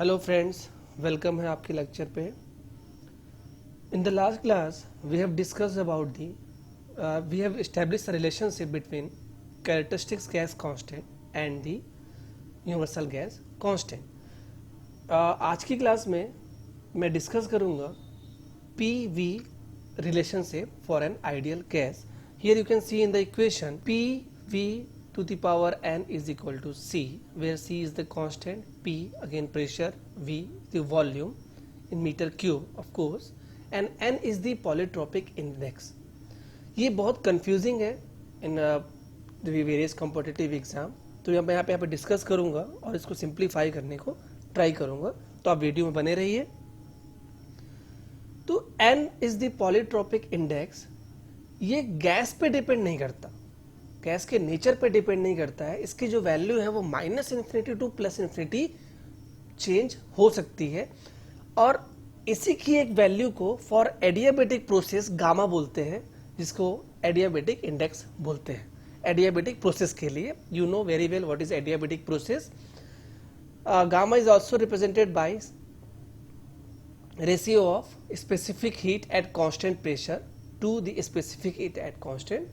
Hello friends, welcome है आपके lecture पे। In the last class we have discussed about the we have established the relationship between characteristics gas constant and the universal gas constant. आज की class में मैं discuss करूंगा P V relationship for an ideal gas. Here you can see in the equation P V to the power n is equal to c, where c is the constant, p again pressure, v the volume in meter cube of course, and n is the polytropic index. ये बहुत confusing है in the various competitive exam, तो मैं यहाँ पे discuss करूँगा और इसको सिंप्लीफाई करने को ट्राई करूँगा, तो आप वीडियो में बने रहिए। तो n is the polytropic index, ये गैस पे डिपेंड नहीं करता, गैस के नेचर पे डिपेंड नहीं करता है। इसकी जो वैल्यू है वो -इन्फिनिटी टू +इन्फिनिटी चेंज हो सकती है, और इसी की एक वैल्यू को फॉर एडियाबेटिक प्रोसेस गामा बोलते हैं, जिसको एडियाबेटिक इंडेक्स बोलते हैं। एडियाबेटिक प्रोसेस के लिए you know very well what is adiabatic process. Gamma is also represented by ratio of specific heat at constant pressure to the specific heat at constant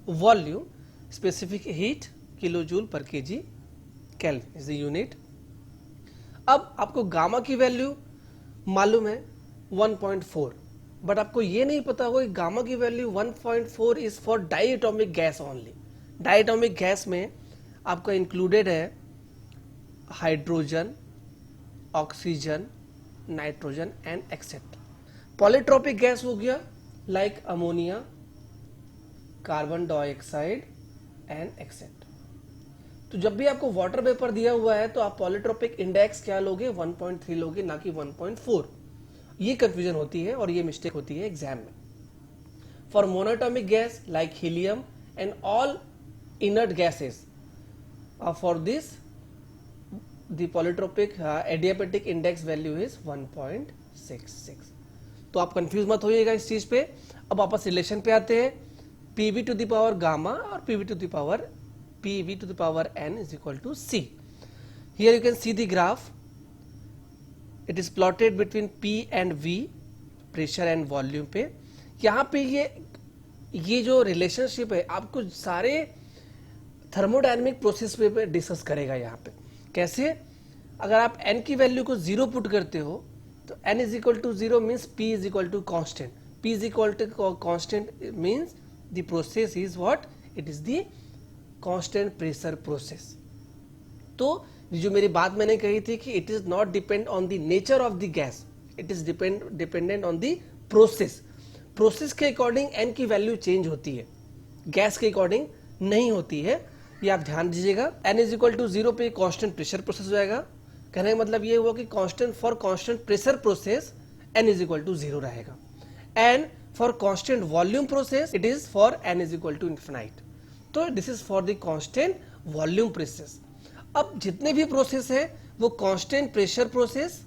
volume. Specific heat kilo joule per KG kelvin is the unit. अब आपको gamma की value मालूम है 1.4, but आपको ये नहीं पता होगा कि गामा की value 1.4 is for diatomic gas only. Diatomic gas में आपका इंक्लूडेड है hydrogen, oxygen, nitrogen and etcetera. Polytropic gas हो गया like ammonia, carbon dioxide and etcetera. तो जब भी आपको वाटर वेपर दिया हुआ है तो आप पॉलीट्रोपिक इंडेक्स क्या लोगे, 1.3 लोगे, ना कि 1.4। ये कंफ्यूजन होती है और ये मिस्टेक होती है एग्जाम में। For monoatomic gas like helium and all inert gases, for this the polytropic adiabatic index value is 1.66। तो आप कंफ्यूज मत होइएगा इस चीज पे। अब वापस रिलेशन पे आते हैं। PV to the power gamma or PV to the power n is equal to c. Here you can see the graph. It is plotted between P and V, pressure and volume पे। यहाँ पे ये जो relationship है आपको सारे thermodynamic process पे discuss करेगा। यहाँ पे कैसे, अगर आप n की वैल्यू को 0 पुट करते हो तो n is equal to 0 means P is equal to constant. P is equal to constant means the process is what? It is the constant pressure process. तो जो मेरी बात मैंने कही थी कि it is not depend on the nature of the gas, it is dependent on the process. Process के according n की वैल्यू चेंज होती है, गैस के अकॉर्डिंग नहीं होती है। ये आप ध्यान दीजिएगा। n इज इक्वल टू 0 पे कांस्टेंट प्रेशर प्रोसेस हो जाएगा। कहने का मतलब ये हुआ कि constant for constant pressure process n is equal to 0 रहेगा, and for constant volume process it is for n is equal to infinite। तो this is for the constant volume process। अब जितने भी प्रोसेस है वो constant pressure process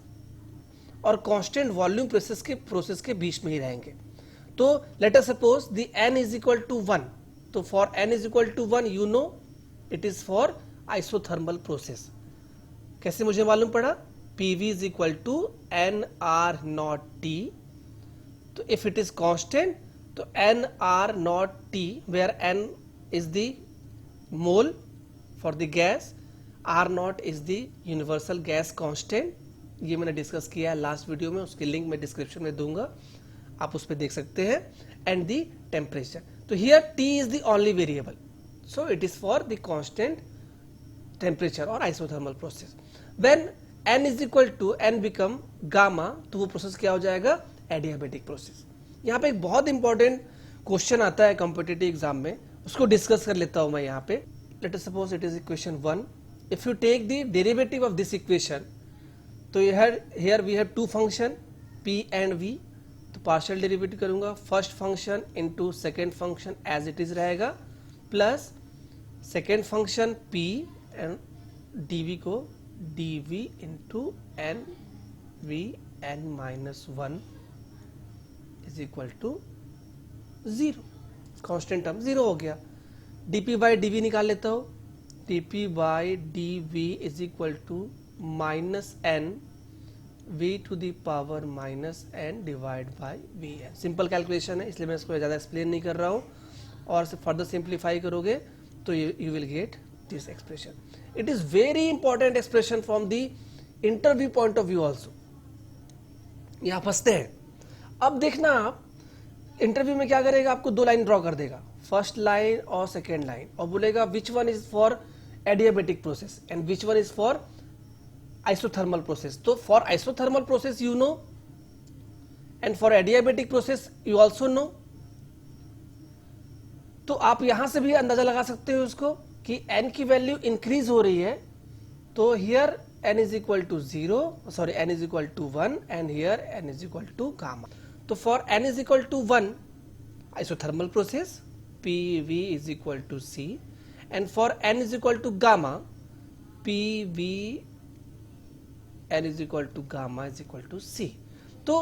और constant volume process के बीच में ही रहेंगे। तो let us suppose the n is equal to 1, तो for n is equal to 1 you know it is for isothermal process। कैसे मुझे मालूम पड़ा, PV is equal to nR naught T। तो इफ इट इज कांस्टेंट तो n R naught T, where n is the mole for the gas, R naught is the universal gas constant. ये मैंने discuss किया है last video में, उसकी link मैं description में दूंगा, आप उस पर देख सकते हैं। एंड द टेम्परेचर, तो here T is the only variable, so it is for the constant temperature और isothermal process. When n is equal to n become gamma, तो वो प्रोसेस क्या हो जाएगा, एडियाबेटिक प्रोसेस। यहाँ पे एक बहुत इंपॉर्टेंट क्वेश्चन आता है कॉम्पिटिटिव एग्जाम में, उसको डिस्कस कर लेता हूं मैं यहाँ पे। Let us suppose it is equation 1। If you take the derivative of this equation, तो here we have two function p and v, तो पार्शियल डेरिवेटिव करूंगा first function into second function as it is रहेगा, plus second function p and dv को dv into n v n -1 is equal to 0। Constant term 0 हो गया। dp by dv निकाल लेता हूं, dp by dv is equal to -n v to the power minus n divide by V n. Simple calculation है, इसलिए मैं इसको ज़्यादा एक्सप्लेन नहीं कर रहा हूँ, और फर्दर सिंप्लीफाई करोगे तो you will get this expression. It is very important expression from the interview point of view also. यहां फंसते हैं। अब देखना, आप इंटरव्यू में क्या करेगा, आपको दो लाइन ड्रॉ कर देगा, फर्स्ट लाइन और सेकेंड लाइन, और बोलेगा which one is for adiabatic process and which one is for isothermal process. तो for isothermal process you know, and for adiabatic process you also know. तो आप यहां से भी अंदाजा लगा सकते हो उसको कि n की वैल्यू इंक्रीज हो रही है, तो here n is equal to 0, sorry n is equal to 1, and here n is equal to gamma. तो for n is equal to 1 isothermal process PV is equal to C, and for n is equal to gamma PV n is equal to gamma is equal to C। तो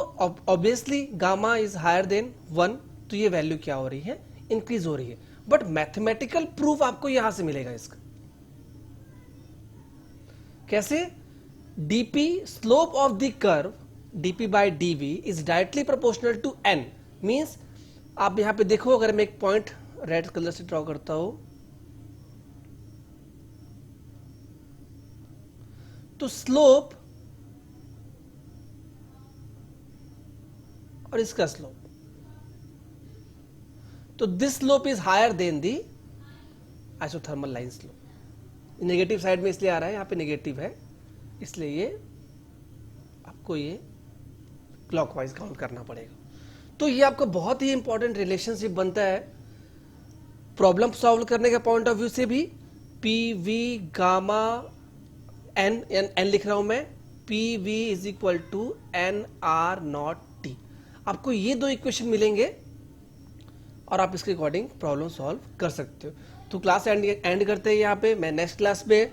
obviously gamma is higher than 1, तो ये value क्या हो रही है, increase हो रही है। बट मैथमेटिकल प्रूफ आपको यहां से मिलेगा इसका। कैसे? dp slope of the curve dp by dv is directly proportional to n। Means आप यहां पे देखो, अगर मैं एक पॉइंट रेड कलर से ड्रॉ करता हूं, तो स्लोप और इसका स्लोप, तो this slope is higher than the isothermal line slope. Negative side में इसलिए आ रहा है, यहां पे नेगेटिव है, इसलिए ये आपको ये क्लॉकवाइज काउंट करना पड़ेगा। तो ये आपका बहुत ही इंपॉर्टेंट रिलेशनशिप बनता है प्रॉब्लम सॉल्व करने के पॉइंट ऑफ व्यू से भी। पी वी गामा एन लिख रहा हूं मैं, P V is equal to n R naught T. आपको ये दो इक्वेशन मिलेंगे और आप इसके अकॉर्डिंग प्रॉब्लम सॉल्व कर सकते हो। तो क्लास एंड करते हैं यहाँ पे। मैं नेक्स्ट क्लास में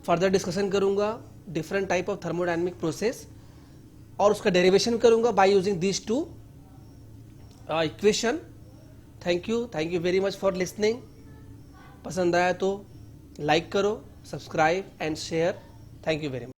फर्दर डिस्कशन करूंगा different type of thermodynamic process, और उसका डेरिवेशन करूंगा by using this two equation. Thank you very much for listening. पसंद आया तो लाइक करो, subscribe and share. Thank you very much.